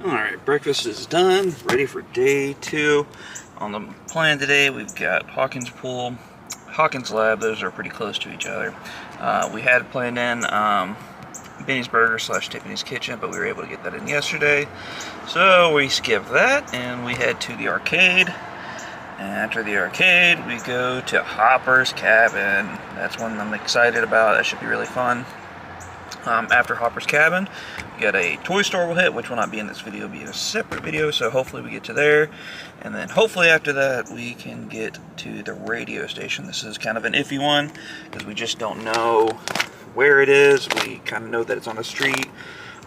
Alright, breakfast is done, ready for day 2. On the plan today, we've got Hawkins Pool, Hawkins Lab. Those are pretty close to each other. We had planned in Benny's Burger / Tiffany's Kitchen, but we were able to get that in yesterday. So we skipped that, and we head to the arcade. And after the arcade, we go to Hopper's Cabin. That's one I'm excited about. That should be really fun. After Hopper's Cabin, we got a toy store we'll hit, which will not be in this video, it'll be in a separate video, so hopefully we get to there. And then hopefully after that, we can get to the radio station. This is kind of an iffy one, because we just don't know where it is. We kind of know that it's on a street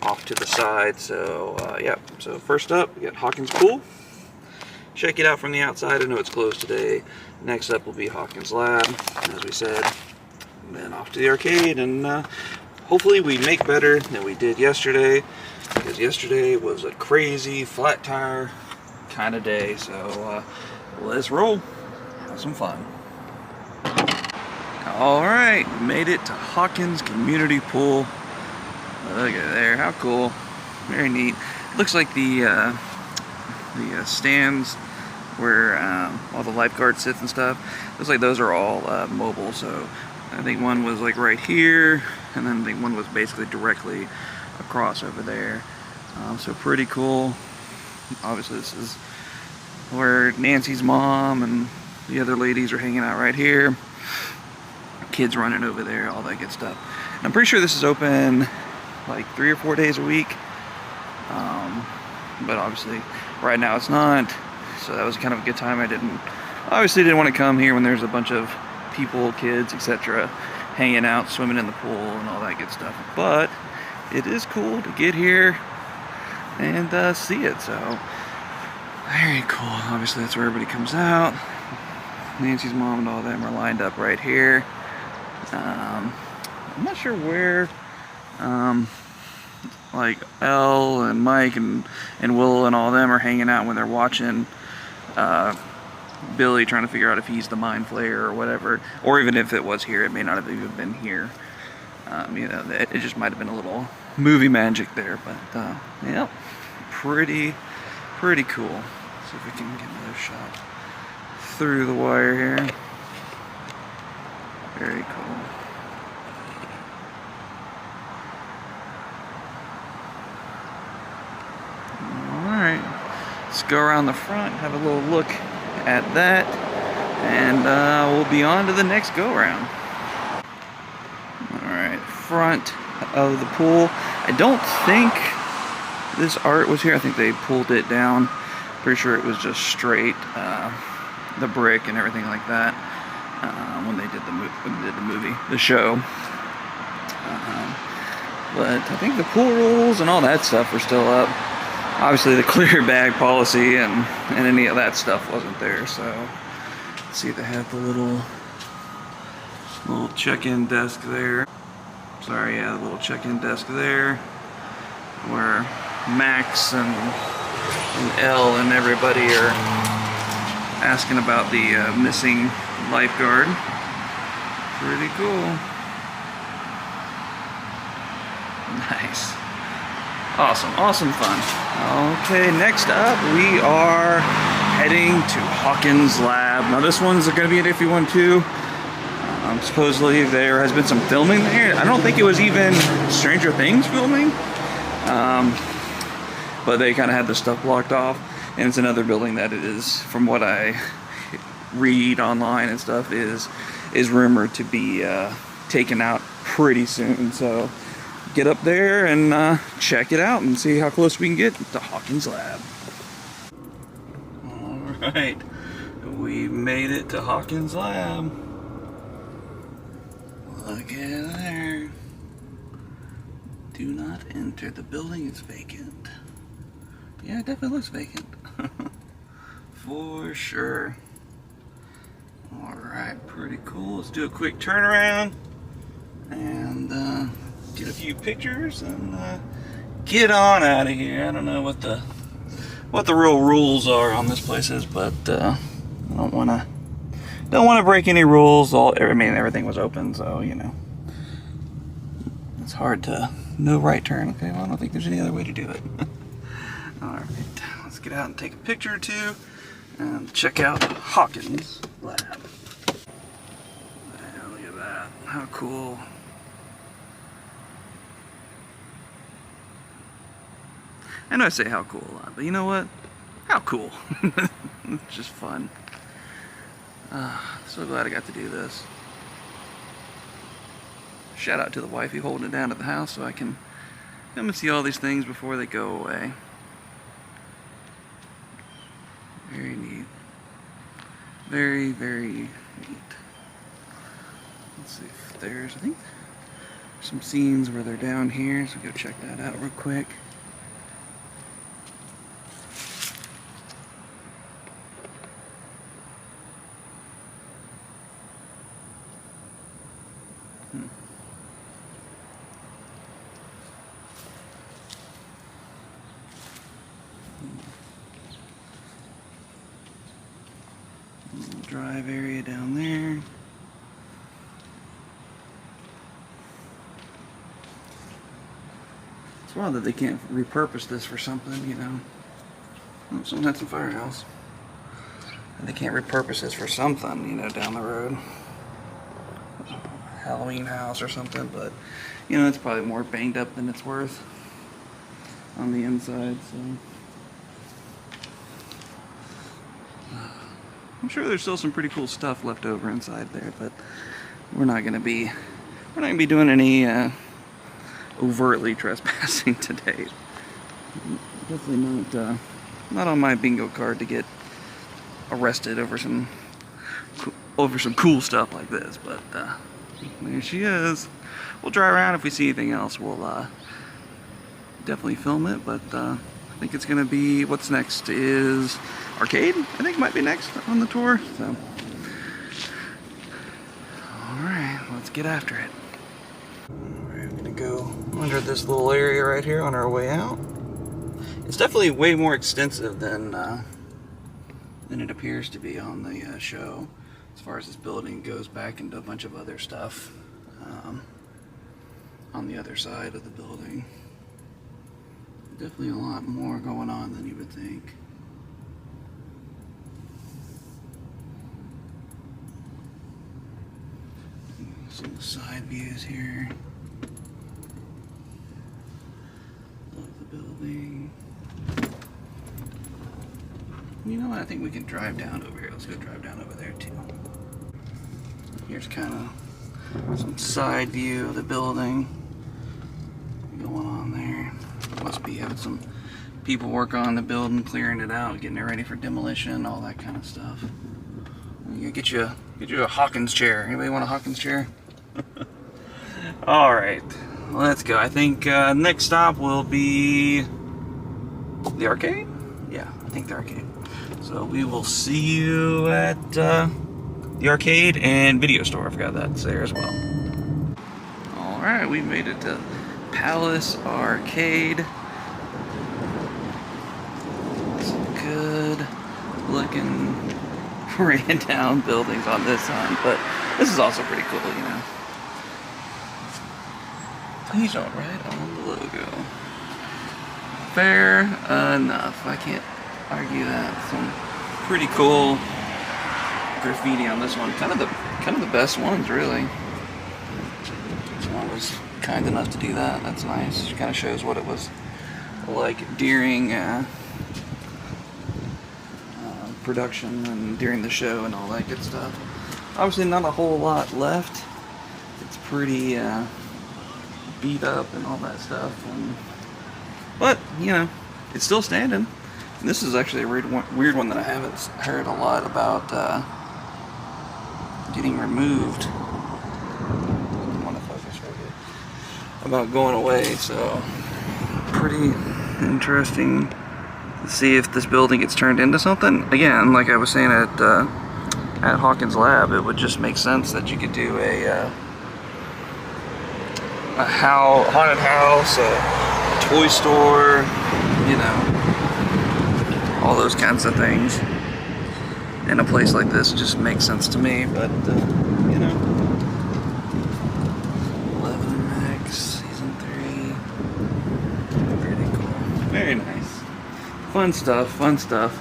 off to the side, so yeah. So first up, we got Hawkins Pool. Check it out from the outside. I know it's closed today. Next up will be Hawkins Lab, as we said. And then off to the arcade, and hopefully we make better than we did yesterday, because yesterday was a crazy flat tire kind of day. So let's roll, have some fun. Alright, made it to Hawkins Community Pool. Look at there, how cool. Very neat. Looks like the stands where all the lifeguards sit and stuff, looks like those are all mobile. So I think one was like right here, and then I think one was basically directly across over there. So pretty cool. Obviously this is where Nancy's mom and the other ladies are hanging out right here. Kids running over there, all that good stuff. And I'm pretty sure this is open like 3 or 4 days a week. But obviously right now it's not. So that was kind of a good time. I obviously didn't want to come here when there's a bunch of people, kids, etc. hanging out, swimming in the pool and all that good stuff. But it is cool to get here and see it. So very cool. Obviously that's where everybody comes out. Nancy's mom and all them are lined up right here. I'm not sure where like Elle and Mike and Will and all them are hanging out when they're watching Billy trying to figure out if he's the mind flayer or whatever, or even if it was here, it may not have even been here. You know, it just might have been a little movie magic there, but yeah, pretty cool. See if we can get another shot through the wire here. Very cool. Alright, let's go around the front, have a little look at that, and we'll be on to the next go-round. Alright, front of the pool. I don't think this art was here. I think they pulled it down. Pretty sure it was just straight, the brick and everything like that, when they did the show. But I think the pool rules and all that stuff are still up. Obviously the clear bag policy and any of that stuff wasn't there. So let's see, they have the little check-in desk there. Sorry, yeah, the little check-in desk there, where Max and Elle and everybody are asking about the missing lifeguard. Pretty cool. Nice. Awesome fun. Okay, next up we are heading to Hawkins Lab. Now this one's going to be an iffy one too. Supposedly there has been some filming there. I don't think it was even Stranger Things filming. But they kind of had the stuff blocked off. And it's another building that is, from what I read online and stuff, is rumored to be taken out pretty soon. So get up there and check it out and see how close we can get to Hawkins Lab. Alright, we made it to Hawkins Lab. Look at there. Do not enter. The building is vacant. Yeah, it definitely looks vacant. For sure. Alright, pretty cool. Let's do a quick turnaround and get a few pictures and get on out of here. I don't know what the real rules are on this place is, but I don't want to break any rules. I mean, everything was open, so you know, it's hard to no right turn. Okay, well, I don't think there's any other way to do it. Alright, let's get out and take a picture or two and check out Hawkins lab. Yeah, look at that. How cool. I know I say how cool a lot, but you know what? How cool. It's just fun. So glad I got to do this. Shout out to the wifey holding it down at the house so I can come and see all these things before they go away. Very neat. Very, very neat. Let's see if there's, I think, some scenes where they're down here, so go check that out real quick. Drive area down there. It's wild that they can't repurpose this for something, you know. Oh, someone had some firehouse. And they can't repurpose this for something, you know, down the road. Halloween house or something, but you know, it's probably more banged up than it's worth on the inside, so. I'm sure there's still some pretty cool stuff left over inside there, but we're not gonna be doing any overtly trespassing today. Definitely not on my bingo card to get arrested over some cool stuff like this, but there she is. We'll drive around. If we see anything else, we'll definitely film it, but I think it's gonna be, what's next is Arcade, I think might be next on the tour, so. Alright, let's get after it. Alright, I'm gonna go under this little area right here on our way out. It's definitely way more extensive than it appears to be on the show, as far as this building goes back into a bunch of other stuff on the other side of the building. Definitely a lot more going on than you would think. Some side views here of the building. You know what? I think we can drive down over here. Let's go drive down over there too. Here's kind of some side view of the building going on there. Must be having some people work on the building, clearing it out, getting it ready for demolition, all that kind of stuff. You get you a Hawkins chair. Anybody want a Hawkins chair? All right, let's go. I think next stop will be the arcade. Yeah, I think the arcade. So we will see you at the arcade and video store. I forgot that's there as well. All right, we made it to Palace Arcade. Some good looking ran down buildings on this side, but this is also pretty cool, you know. Please don't write on the logo. Fair enough. I can't argue that. Some pretty cool graffiti on this one. Kind of the best ones, really. Someone was kind enough to do that. That's nice. It kind of shows what it was like during production and during the show and all that good stuff. Obviously not a whole lot left. It's pretty beat up and all that stuff, but you know, it's still standing. And this is actually a weird one that I haven't heard a lot about getting removed. I don't want to focus right here. About going away, so pretty interesting to see if this building gets turned into something. Again, like I was saying at Hawkins Lab, it would just make sense that you could do a haunted house, a toy store, you know, all those kinds of things. And a place like this just makes sense to me, but you know. 11 Max, Season 3. Pretty cool. Very nice. fun stuff, fun stuff.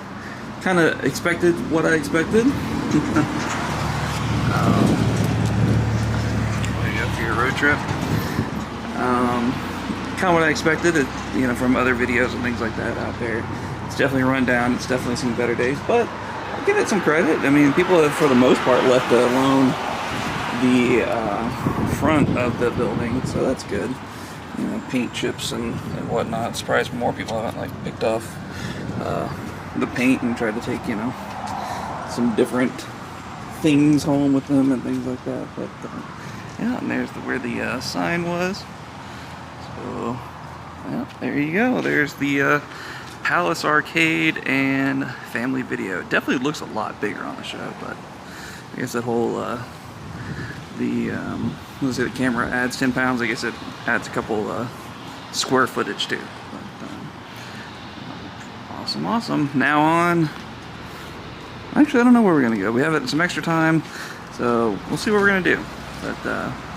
Kind of expected what I expected. There you go for your road trip. Kind of what I expected, you know, from other videos and things like that out there. It's definitely run down. It's definitely seen better days, but I'll give it some credit. I mean, people have, for the most part, left alone the front of the building, so that's good. You know, paint chips and whatnot. Surprised more people haven't like picked off the paint and tried to take, you know, some different things home with them and things like that. But yeah, and there's where the sign was. So yeah, there you go. There's the Palace Arcade and Family Video. It definitely looks a lot bigger on the show, but I guess that whole let's say the camera adds 10 pounds. I guess it adds a couple square footage too. But, awesome. Now on. Actually, I don't know where we're gonna go. We have some extra time, so we'll see what we're gonna do. But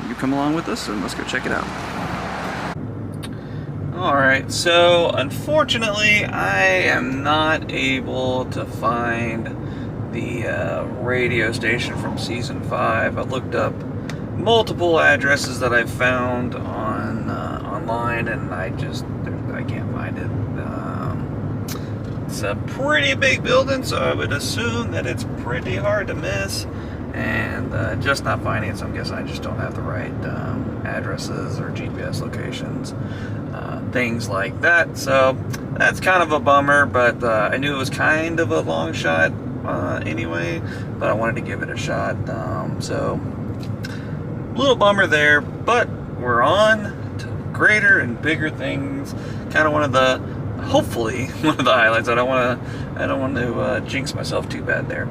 you come along with us and let's go check it out. Alright, so unfortunately I am not able to find the radio station from season 5. I looked up multiple addresses that I found on online, and I can't find it. It's a pretty big building, so I would assume that it's pretty hard to miss, and just not finding it, so I'm guessing I just don't have the right addresses or GPS locations, things like that. So that's kind of a bummer, but I knew it was kind of a long shot anyway, but I wanted to give it a shot. So a little bummer there, but we're on to greater and bigger things. Kind of one of the, hopefully one of the highlights. I don't want to jinx myself too bad there.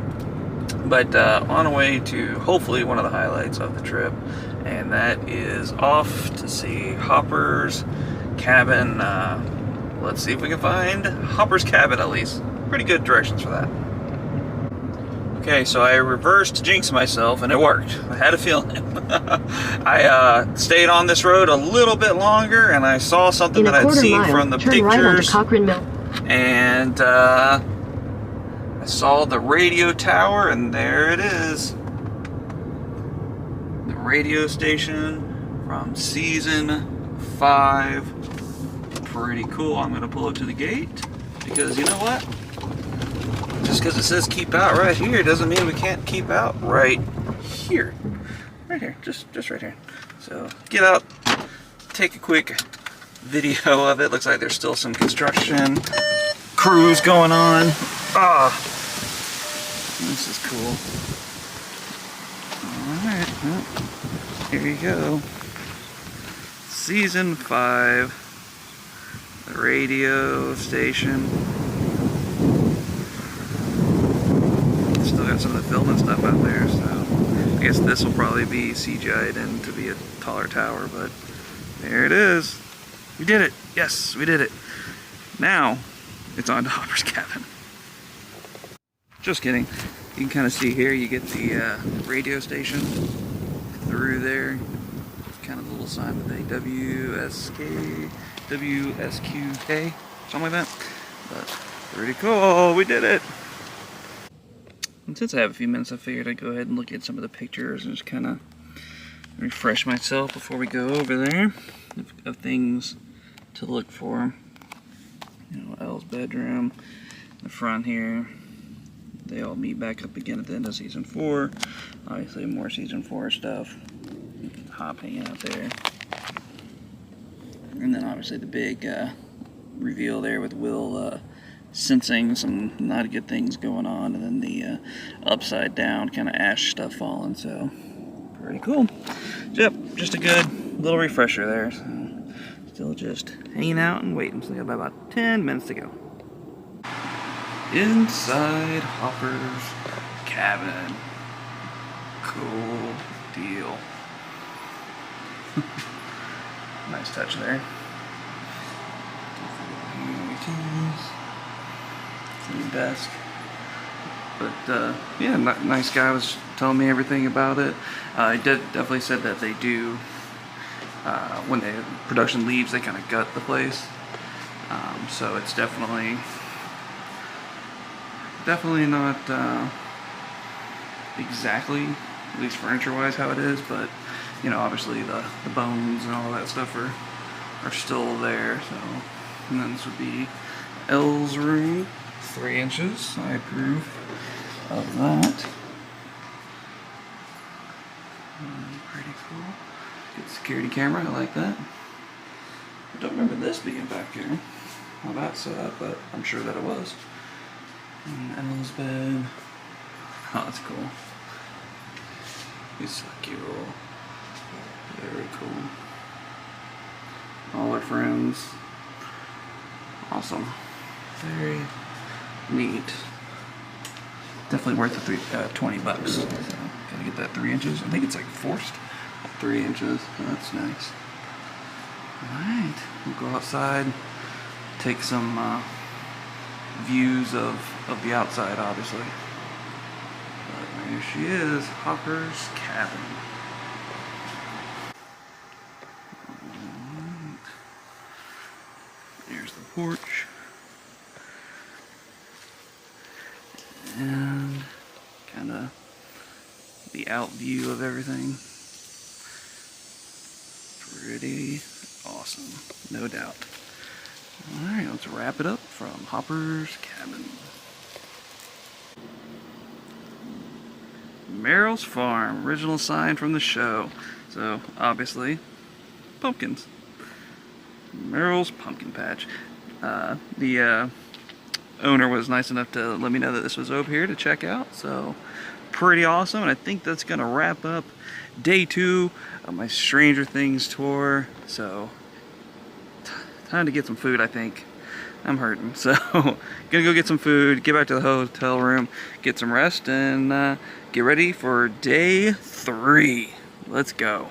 But on our way to hopefully one of the highlights of the trip, and that is off to see Hopper's cabin. Let's see if we can find Hopper's cabin at least. Pretty good directions for that. Okay, so I reversed to jinx myself, and it worked. I had a feeling. I stayed on this road a little bit longer, and I saw something that I'd seen from the pictures. Right onto Cochrane Mill. And I saw the radio tower, and there it is. The radio station from season 5. Pretty cool. I'm going to pull up to the gate, because you know what? Just because it says keep out right here doesn't mean we can't keep out right here. Right here. Just right here. So get out, take a quick video of it. Looks like there's still some construction crews going on. This is cool. Alright, well, here you go. Season 5. The radio station. Still got some of the filming stuff out there, so I guess this will probably be CGI'd in to be a taller tower, but there it is. We did it. Yes, we did it. Now, it's on to Hopper's cabin. Just kidding. You can kind of see here, you get the radio station through there. Kind of a little sign with a WSQK, something like that. But pretty cool, we did it. And since I have a few minutes, I figured I'd go ahead and look at some of the pictures and just kind of refresh myself before we go over there of things to look for. You know, Elle's bedroom, the front here. They all meet back up again at the end of season 4. Obviously, more season 4 stuff. Hop hanging out there. And then obviously the big reveal there with Will sensing some not good things going on, and then the upside down kind of ash stuff falling. So pretty cool. So, yep, just a good little refresher there. So, still just hanging out and waiting. So we got about 10 minutes to go. Inside Hopper's cabin. Cool deal. Nice touch there. Clean desk. But yeah, nice guy was telling me everything about it. He definitely said that they do, when the production leaves, they kind of gut the place. So it's definitely Definitely not exactly, at least furniture-wise, how it is, but you know, obviously the bones and all that stuff are still there. So, and then this would be L's room, 3 inches. I approve of that. Pretty cool. Good security camera. I like that. I don't remember this being back here. How that's set up, but I'm sure that it was. And L's bed. Oh, that's cool. He's so cute. Very cool. All our friends. Awesome. Very neat. Definitely worth the $20. So gotta get that 3 inches. I think it's like forced 3 inches. So that's nice. Alright, we'll go outside, take some views of the outside, obviously. But there she is, Hawker's cabin. There's the porch. And kind of the out view of everything. Pretty awesome, no doubt. Alright, let's wrap it up from Hopper's Cabin. Merrill's Farm, original sign from the show. So, obviously, pumpkins. Merrill's Pumpkin Patch. The owner was nice enough to let me know that this was over here to check out, so pretty awesome. And I think that's gonna wrap up day 2 of my Stranger Things tour. So time to get some food. I think I'm hurting, so gonna go get some food, get back to the hotel room, get some rest, and get ready for day 3. Let's go.